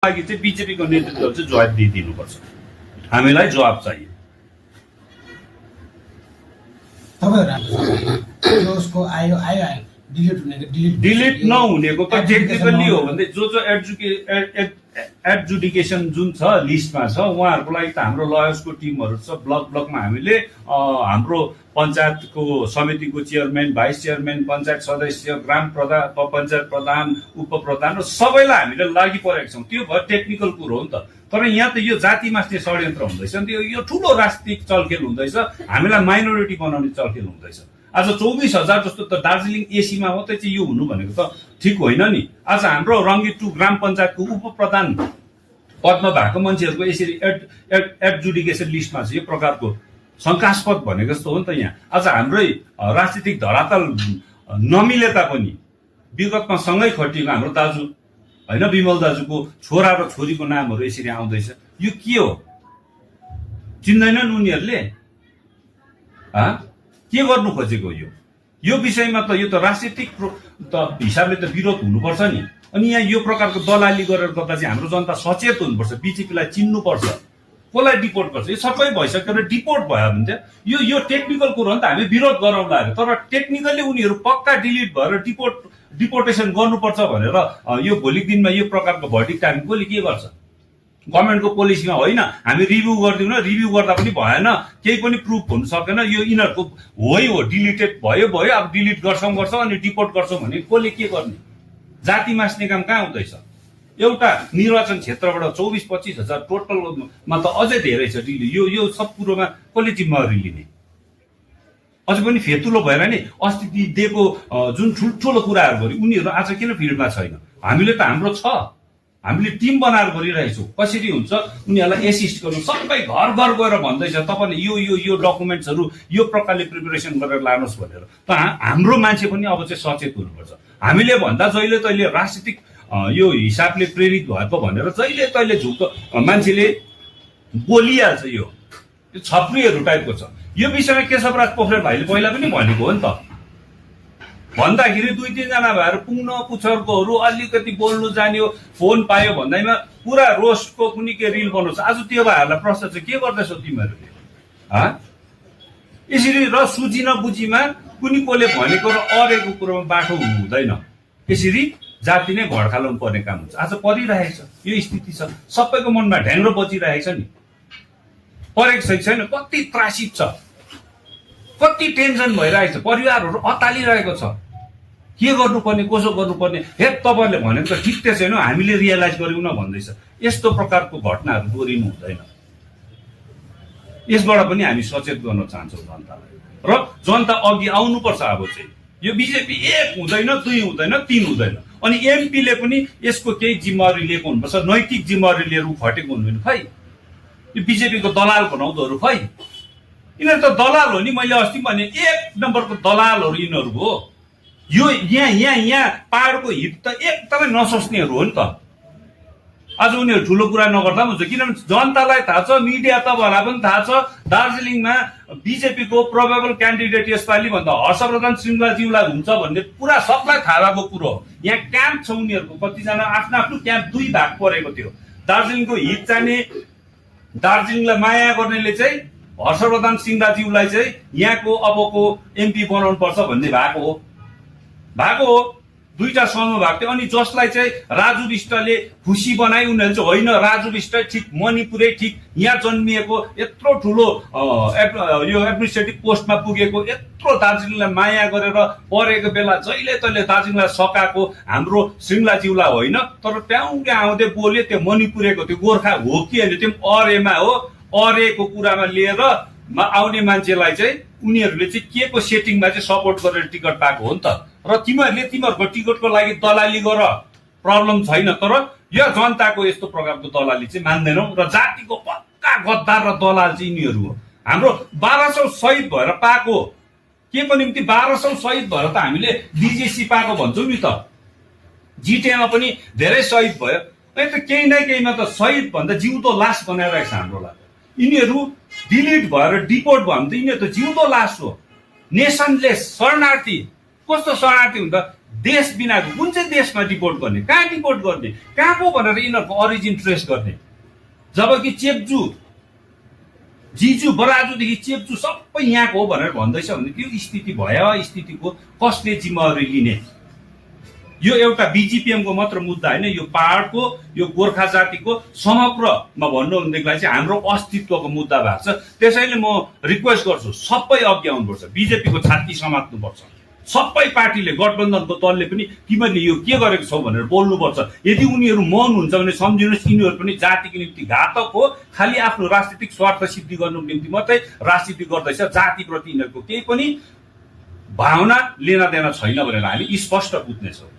लागि चाहिँ बिजेपीको नेतृत्वले चाहिँ जवाब दिइदिनुपर्छ। हामीलाई जवाब चाहियो। उसको आयो डिलिट नहुनेको त टेक्निकल्ली हो भने जो एडजुडिकेसन जुन छ लिस्टमा छ उहाँहरूको लागि त हाम्रो लयर्सको टिमहरू छ। ब्लकमा हामीले हाम्रो पञ्चायतको समितिको चेयरम्यान, भाइस चेयरम्यान, पञ्चायत सदस्य, ग्राम प्रधान, पञ्चायत प्रधान, उपप्रधान र सबैलाई हामीले लागि परेका छौँ। त्यो भयो टेक्निकल कुरो हो नि त। तर यहाँ त यो जाति मास्ने षड्यन्त्र हुँदैछ नि, यो ठुलो राजनीतिक चलखेल हुँदैछ, हामीलाई माइनोरिटी बनाउने चलखेल हुँदैछ। आज 24,000 जस्तो त दार्जिलिङ एसीमा मात्रै चाहिँ यो हुनु भनेको त ठिक होइन नि। आज हाम्रो रङ्गीत 2 ग्राम पञ्चायतको उपप्रधान पदमा भएको मान्छेहरूको यसरी एडजुडिकेसन लिस्टमा चाहिँ यो प्रकारको शङ्कास्पद भनेको जस्तो हो नि त। यहाँ आज हाम्रै राजनीतिक धरातल नमिले तापनि विगतमा सँगै खटिएको हाम्रो दाजु होइन विमल दाजुको छोरा र छोरीको नामहरू यसरी आउँदैछ। यो के हो? चिन्दैनन् उनीहरूले? के गर्नु खोजेको? यो विषयमा त यो त राजनीतिक हिसाबले त विरोध हुनुपर्छ नि। अनि यहाँ यो प्रकारको दलाली गरेर गर्दा चाहिँ हाम्रो जनता सचेत हुनुपर्छ। बिजेपीलाई चिन्नुपर्छ, कसलाई डिपोर्ट गर्छ। यो सबै भइसक्यो र डिपोर्ट भयो भने चाहिँ यो टेक्निकल कुरो हो नि त। हामी विरोध गरौँला अरे, तर टेक्निकली उनीहरू पक्का डिलिट भएर डिपोर्टेसन गर्नुपर्छ भनेर यो भोलिको दिनमा यो प्रकारको भर्डिक्ट हामी कसले के गर्छ? गभर्मेन्टको पोलिसीमा होइन हामी रिभ्यू गरिदिउँ न, रिभ्यू गर्दा पनि भएन, केही पनि प्रुफ हुन सकेन, यो यिनीहरूको हो डिलिटेड भयो, अब डिलिट गर्छौँ अनि डिपोर्ट गर्छौँ भने कसले के गर्ने? जाति मास्ने काम कहाँ हुँदैछ? एउटा निर्वाचन क्षेत्रबाट 24-25 हजार टोटलमा त अझै धेरै छ डिलिट। यो सब कुरोमा कसले जिम्मेवारी लिने? अझै पनि फेतुलो भएर नि अस्ति दिएको जुन ठुल्ठुलो कुराहरू गरे उनीहरू आज किन फिल्डमा छैन? हामीले त हाम्रो छ, हामीले टिम बनाएर गरिरहेछौँ। कसरी हुन्छ उनीहरूलाई एसिस्ट गर्नु। सबै घर गएर भन्दैछ तपाईँले यो डकुमेन्ट्सहरू यो प्रकारले प्रिपरेसन गरेर लानुहोस् भनेर। त हाम्रो मान्छे पनि अब चाहिँ सचेत हुनुपर्छ। हामीले भन्दा जहिले तहिले राजनीतिक यो हिसाबले प्रेरित भएको भनेर जहिले तहिले झुक्क मान्छेले बोलिहाल्छ। यो छप्रीहरू टाइपको छ। यो विषयमा केशवराज पोखरेल भाइले पहिला पनि भनेको हो नि त। भन्दाखेरि 2-3 जना भएर पुग्न पुच्छरकोहरू अलिकति बोल्नु जान्यो, फोन पायो भन्दैमा पुरा रोस्टको कुनै के रिल बनाउँछ। आज त्यो भाइहरूलाई प्रश्न चाहिँ के गर्दैछौ तिमीहरूले? यसरी र सुझी नबुझीमा कुनै कोले भनेको र अरेको कुरोमा बाटो हुँदैन। यसरी जाति नै भड्कालाउनु पर्ने काम हुन्छ। आज परिरहेको छ, यो स्थिति छ। सबैको मनमा ढ्याङ्ग्रो बचिरहेको छ नि। परेको छैन, कति त्रासित छ, कति टेन्सन भइरहेको छ, परिवारहरू अतालिरहेको छ। के गर्नुपर्ने, कसो गर्नुपर्ने? हे तपाईँहरूले भनेको त ठिक छैन, हामीले रियलाइज गऱ्यौँ न भन्दैछ। यस्तो प्रकारको घटनाहरू दोहोरिनु हुँदैन। यसबाट पनि हामी सचेत गर्न चाहन्छौँ जनतालाई, र जनता अघि आउनुपर्छ। अब चाहिँ यो बिजेपी 1 हुँदैन, 2 हुँदैन, 3 हुँदैन। अनि एमपीले पनि यसको केही जिम्मेवारी लिएको हुनुपर्छ। नैतिक जिम्मेवारी लिएर खटेको हुनुहुन्न। खै यो बिजेपीको दलाल बनाउँदोहरू खै? यिनीहरू त दलाल हो नि। मैले अस्ति भने 1 नम्बरको दलालहरू यिनीहरू हो। यो यहाँ पहाडको हित त एकदमै नसोच्नेहरू हो नि त। आज उनीहरू ठुलो कुरा नगर्दा पनि हुन्छ, किनभने जनतालाई थाहा छ, मिडिया तपाईँहरूलाई पनि थाहा छ, दार्जिलिङमा बिजेपीको प्रोबेबल क्यान्डिडेट यसपालि भन्दा हर्षवर्धन श्रृङ्गलाज्यूलाई हुन्छ भन्ने पुरा सबलाई थाहा भएको कुरो हो। यहाँ क्याम्प छ उनीहरूको, कतिजना आफ्नो क्याम्प 2 भाग परेको थियो। दार्जिलिङको हित चाहिने, दार्जिलिङलाई माया गर्नेले चाहिँ हर्षवर्धन श्रृङ्गलाज्यूलाई चाहिँ यहाँको अबको एमपी बनाउनु पर्छ भन्ने भएको हो। 2टा समूह भएको थियो। अनि जसलाई चाहिँ राजु विष्टले खुसी बनाइ उनीहरूले चाहिँ होइन, राजु विष्ट ठिक, मणिपुरै ठिक, यहाँ जन्मिएको, यत्रो ठुलो यो एडमिनिस्ट्रेटिभ पोस्टमा पुगेको, यत्रो दार्जिलिङलाई माया गरेर परेको बेला जहिले तहिले दार्जिलिङलाई सकाएको हाम्रो श्रृङ्गलाज्यूलाई होइन। तर ट्याउङ्गे आउँदै बोले त्यो मणिपुरेको, त्यो गोर्खा हो कि होइन, त्यो अरेमा हो। अरेको कुरामा लिएर आउने मान्छेलाई चाहिँ उनीहरूले चाहिँ के को सेटिङमा चाहिँ सपोर्ट गरेर टिकट पाएको हो नि त। र तिमीहरूको टिकटको लागि दलाली गर, प्रब्लम छैन। तर यो जनताको यस्तो प्रकारको दलाली चाहिँ मान्दैनौँ। र जातिको पक्का गद्दार र दलाल चाहिँ यिनीहरू हो। हाम्रो 1200 शहीद भएर पाएको, के को निम्ति 1200 शहीद भएर त हामीले डिजेसी पाएको भन्छौँ नि त। जिटिएमा पनि धेरै शहीद भयो। अनि त केही न केहीमा त शहीद भन्दा जिउँदो लास बनाइरहेको छ हामीलाई। यिनीहरू डिलिट भएर डिपोर्ट भयो भने त यिनीहरू त जिउँदो लास हो। नेसनलेस शरणार्थी। कस्तो शरणार्थी हुन्छ? देश बिनाको कुन चाहिँ देशमा डिपोर्ट गर्ने, कहाँ डिपोर्ट गर्ने, कहाँको भनेर यिनीहरूको अरिजिन ट्रेस गर्ने। जबकि चेप्चु जिजु बराजुदेखि चेप्चु सबै यहाँको हो भनेर भन्दैछ भने त्यो स्थिति भयावह स्थितिको कसले जिम्मेवारी लिने? यो एउटा बीजीपीएमको मात्र मुद्दा होइन, यो पहाडको, यो गोर्खा जातिको समग्रमा भन्नु भनेदेखिलाई चाहिँ हाम्रो अस्तित्वको मुद्दा भएको छ। त्यसैले म रिक्वेस्ट गर्छु सबै अघि आउनुपर्छ, बीजेपीको छाती समात्नुपर्छ, सबै पार्टीले गठबन्धनको दलले पनि तिमीले यो के गरेको छौ भनेर बोल्नुपर्छ। यदि उनीहरू मौन हुन्छ भने सम्झिनुहोस् यिनीहरू पनि जातिको निम्ति घातक हो, खालि आफ्नो राजनीतिक स्वार्थ सिद्धि गर्नुको निम्ति मात्रै राजनीति गर्दैछ, जातिप्रति यिनीहरूको केही पनि भावना लेना देना छैन भनेर हामी स्पष्ट बुझ्नेछौँ।